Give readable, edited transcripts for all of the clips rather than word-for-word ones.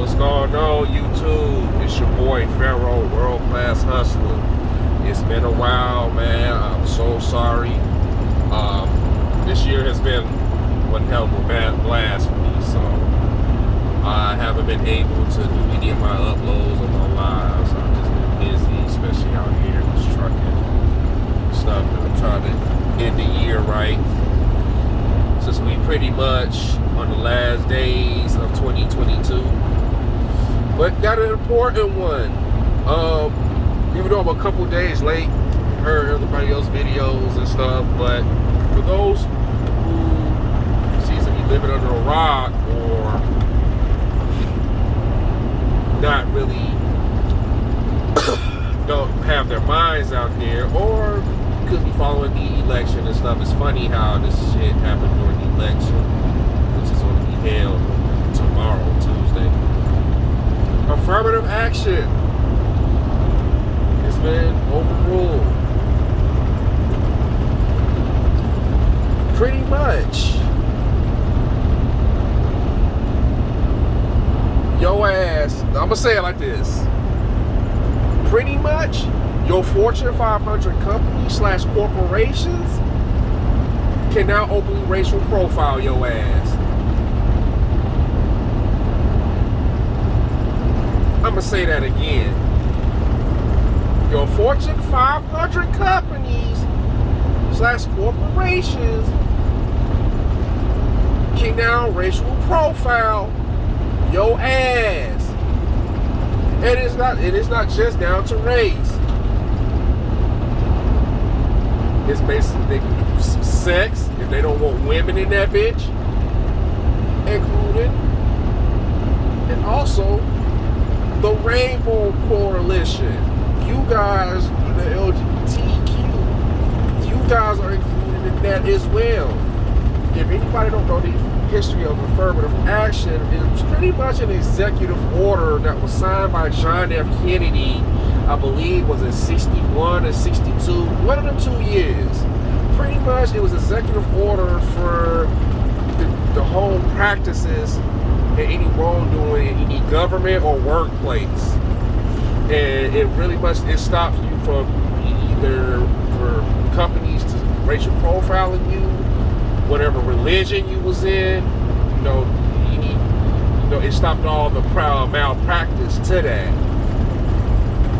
What's going on, YouTube? It's your boy Pharaoh, World Class Hustler. It's been a while, man. I'm so sorry. This year has been one hell of a bad blast for me, so I haven't been able to do any of my uploads or my lives. I've just been busy, especially out here in this trucking stuff. And I'm trying to end the year right, since we pretty much on the last days of 2022. But got an important one. Even though I'm a couple days late, heard everybody else's videos and stuff, but for those who seems to be living under a rock or not really don't have their minds out there, or could be following the election and stuff. It's funny how this shit happened during the election, which is going to be held tomorrow, Tuesday. Affirmative action has been overruled. Pretty much. Yo ass, I'm gonna say it like this. Pretty much, your Fortune 500 companies / corporations can now openly racial profile your ass. I'm gonna say that again. Your Fortune 500 companies / corporations can now racial profile your ass. And it is not just down to race. It's basically they can do sex if they don't want women in that bitch included. And also the Rainbow Coalition. You guys, the LGBTQ, you guys are included in that as well. If anybody don't know the history of affirmative action, it's pretty much an executive order that was signed by John F. Kennedy, I believe was in 61 or 62, one of them 2 years. Pretty much it was executive order for the whole practices and any wrongdoing in any government or workplace. And it really much, it stops you from either for companies to racial profiling you, whatever religion you was in, it stopped all the malpractice to that.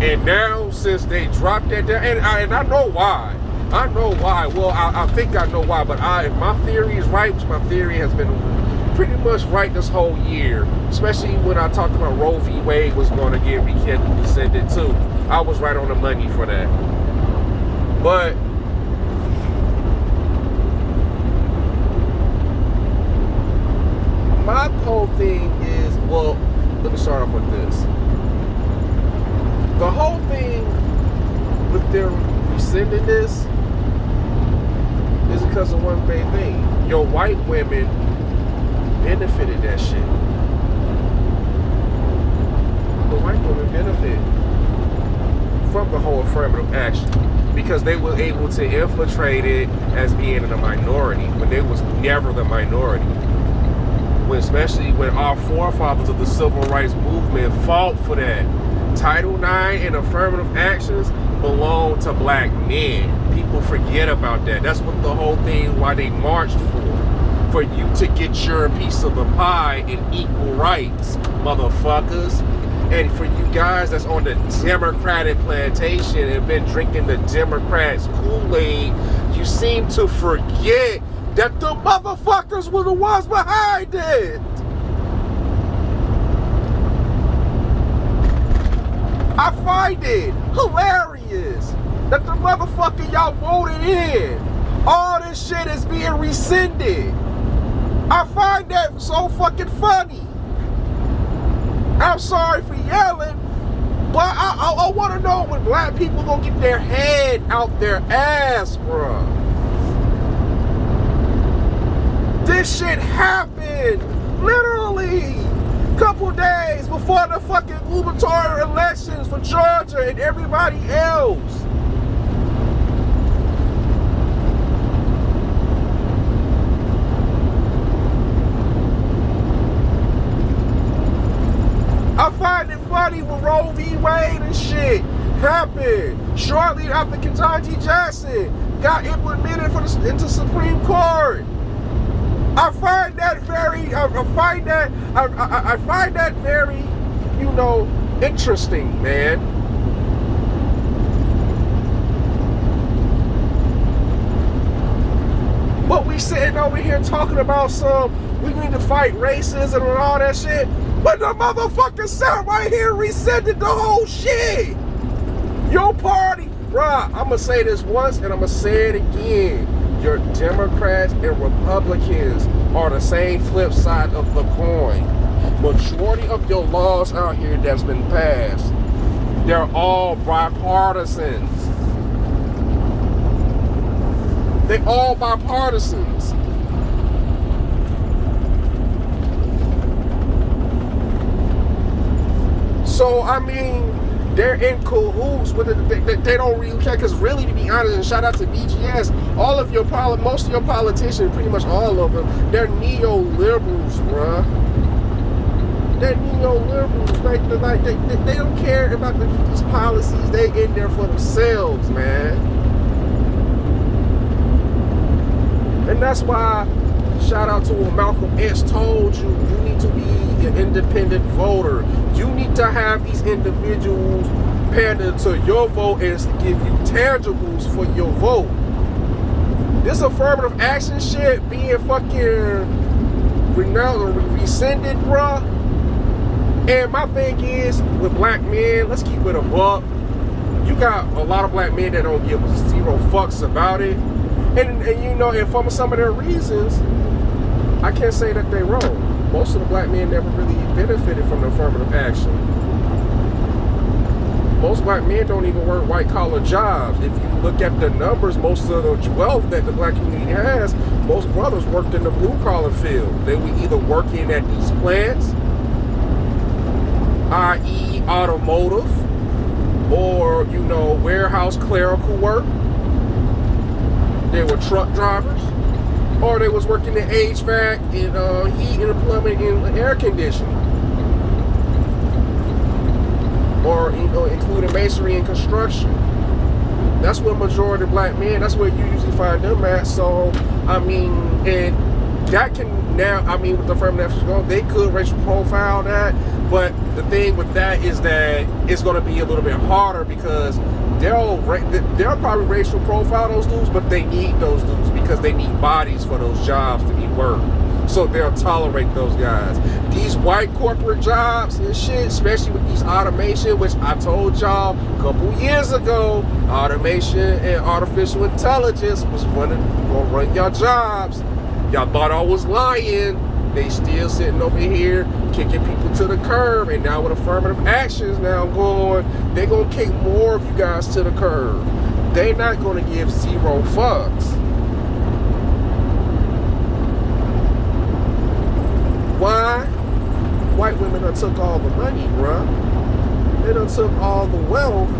And now, since they dropped that down, and I know why. I know why. Well, I think I know why, but if my theory is right, which my theory has been pretty much right this whole year, especially when I talked about Roe v. Wade was going to get rescinded too. I was right on the money for that. But my whole thing is, well, let me start off with this. The whole thing with them rescinding this is because of one main thing. Your white women benefited that shit. The white women benefit from the whole affirmative action because they were able to infiltrate it as being in a minority when they was never the minority. Especially when our forefathers of the civil rights movement fought for that. Title IX and affirmative actions belong to black men. People forget about that. That's what the whole thing, why they marched for you to get your piece of the pie and equal rights, motherfuckers. And for you guys that's on the Democratic plantation and been drinking the Democrats' Kool-Aid, you seem to forget that the motherfuckers were the ones behind it. I find it hilarious that the motherfucker y'all voted in, all this shit is being rescinded. I find that so fucking funny. I'm sorry for yelling, but I want to know when black people gonna get their head out their ass, bruh. This shit happened literally a couple days before the fucking gubernatorial elections for Georgia and everybody else. find it funny when Roe v. Wade and shit happened shortly after Ketanji Jackson got implemented into Supreme Court. I find that very, I find that very, interesting, man. But we sitting over here talking about we need to fight racism and all that shit. But the motherfucker sat right here and rescinded the whole shit. Your party, bruh, I'm going to say this once and I'm going to say it again. Your Democrats and Republicans are the same flip side of the coin. Majority of your laws out here that's been passed, they're all bipartisans. They all bipartisans. So, I mean, they're in cahoots with it. They don't really care, because really, to be honest, and shout out to BGS, most of your politicians, pretty much all of them, they're neoliberals, bruh. They're neoliberals. They don't care about these policies. They in there for themselves, man. And that's why, shout out to what Malcolm X told you, you need to be an independent voter. You need to have these individuals pander to your vote and give you tangibles for your vote. This affirmative action shit being fucking rescinded, bruh. And my thing is, with black men, let's keep it a buck. You got a lot of black men that don't give zero fucks about it. And and for some of their reasons, I can't say that they're wrong. Most of the black men never really benefited from the affirmative action. Most black men don't even work white-collar jobs. If you look at the numbers, most of the wealth that the black community has, most brothers worked in the blue-collar field. They were either working at these plants, i.e. automotive, or, warehouse clerical work. They were truck drivers, or they was working in HVAC, in heat and plumbing and air conditioning, or including masonry and construction. That's where majority of black men, that's where you usually find them at. So I mean, and that can now, with the affirmative action, they could racial profile that, but the thing with that is that it's going to be a little bit harder, because they'll probably racial profile those dudes, but they need those dudes because they need bodies for those jobs to be worked. So they'll tolerate those guys. These white corporate jobs and shit, especially with these automation, which I told y'all a couple years ago, automation and artificial intelligence was gonna run y'all jobs. Y'all thought I was lying. They still sitting over here kicking people to the curb, and now with affirmative actions now going, they're gonna kick more of you guys to the curb. They're not gonna give zero fucks. Why? White women done took all the money, bruh. They done took all the wealth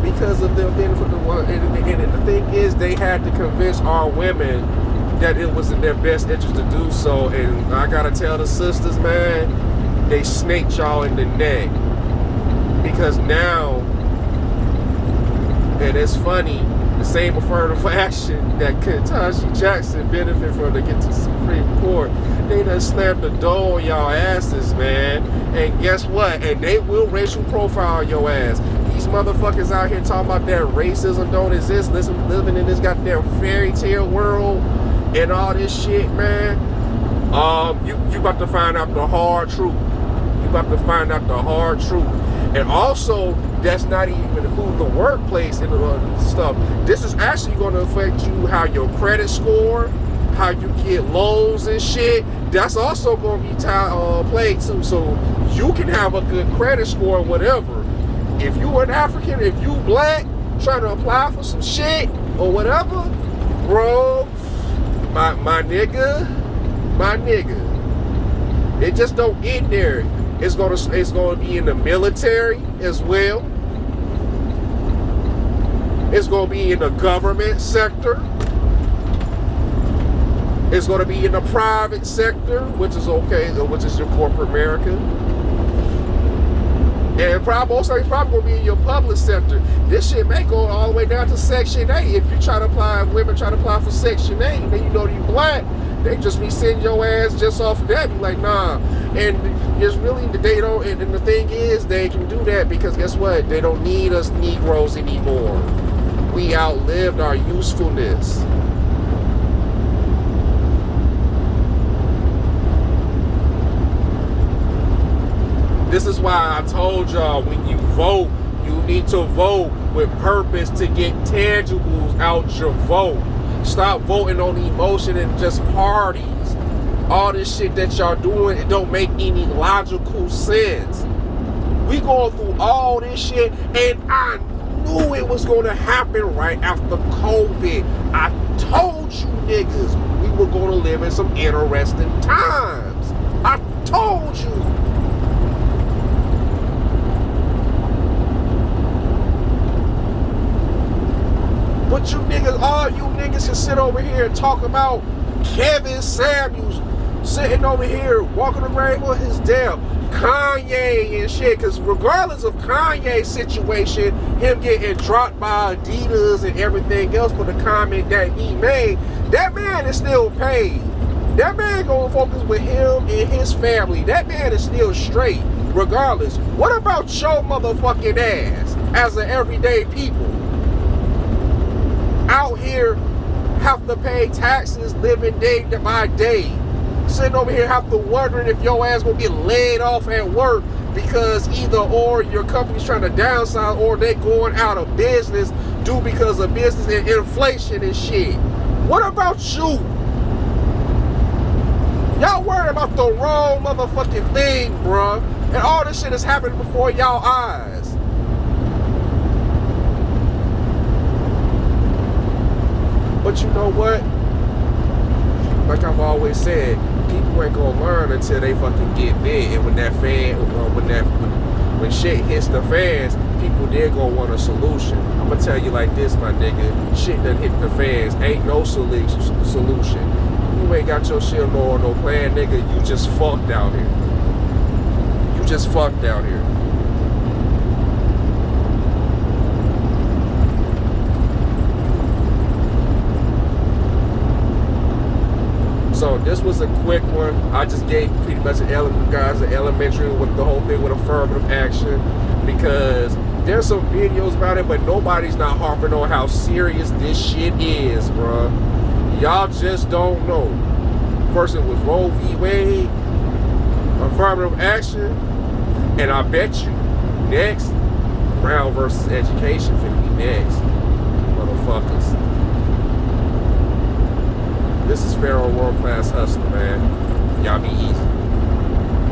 because of their benefit. And the thing is, they had to convince our women that it was in their best interest to do so. And I gotta tell the sisters, man, they snaked y'all in the neck. Because now, and it's funny, the same affirmative action that Ketanji Jackson benefited from to get to the Supreme Court, they done slammed the door on y'all asses, man. And guess what? And they will racial profile your ass. These motherfuckers out here talking about that racism don't exist, living in this goddamn fairy tale world and all this shit, man. You about to find out the hard truth. You about to find out the hard truth. And also, that's not even including the workplace and the stuff. This is actually going to affect you, how your credit score, how you get loans and shit. That's also going to be played too. So you can have a good credit score or whatever. If you an African, if you black, trying to apply for some shit or whatever, bro, my nigga, it just don't end there. It's gonna be in the military as well. It's gonna be in the government sector. It's gonna be in the private sector, which is okay, which is your corporate America. And most of it's probably gonna be in your public sector. This shit may go all the way down to Section 8. If you try to apply, women try to apply for Section 8, and then you know you black, they just be sending your ass just off of that. Be like, nah. And it's really, they don't, and the thing is, they can do that because guess what? They don't need us Negroes anymore. We outlived our usefulness. This is why I told y'all, when you vote, you need to vote with purpose to get tangibles out your vote. Stop voting on emotion and just parties. All this shit that y'all doing, it don't make any logical sense. We going through all this shit, and I knew it was going to happen right after COVID. I told you niggas we were going to live in some interesting times. I told you. But you niggas, all you niggas can sit over here and talk about Kevin Samuels sitting over here walking around on his death, Kanye and shit. Because regardless of Kanye's situation, him getting dropped by Adidas and everything else for the comment that he made, that man is still paid. That man gonna focus with him and his family. That man is still straight, regardless. What about your motherfucking ass as an everyday people? Out here have to pay taxes living day by day. Sitting over here have to wondering if your ass gonna get laid off at work because either or your company's trying to downsize or they going out of business due because of business and inflation and shit. What about you? Y'all worried about the wrong motherfucking thing, bruh. And all this shit is happening before y'all eyes. But you know what? Like I've always said, people ain't gonna learn until they fucking get big. And when that fan, when shit hits the fans, people then gonna want a solution. I'm gonna tell you like this, my nigga. Shit that hit the fans ain't no solution. You ain't got your shit on no plan, nigga. You just fucked out here. You just fucked out here. So this was a quick one. I just gave pretty much an elementary with the whole thing with affirmative action, because there's some videos about it, but nobody's not harping on how serious this shit is, bruh. Y'all just don't know. First it was Roe v. Wade, affirmative action, and I bet you next, Brown versus education finna be next, motherfuckers. This is Pharaoh World Class Hustler, man. Y'all be easy.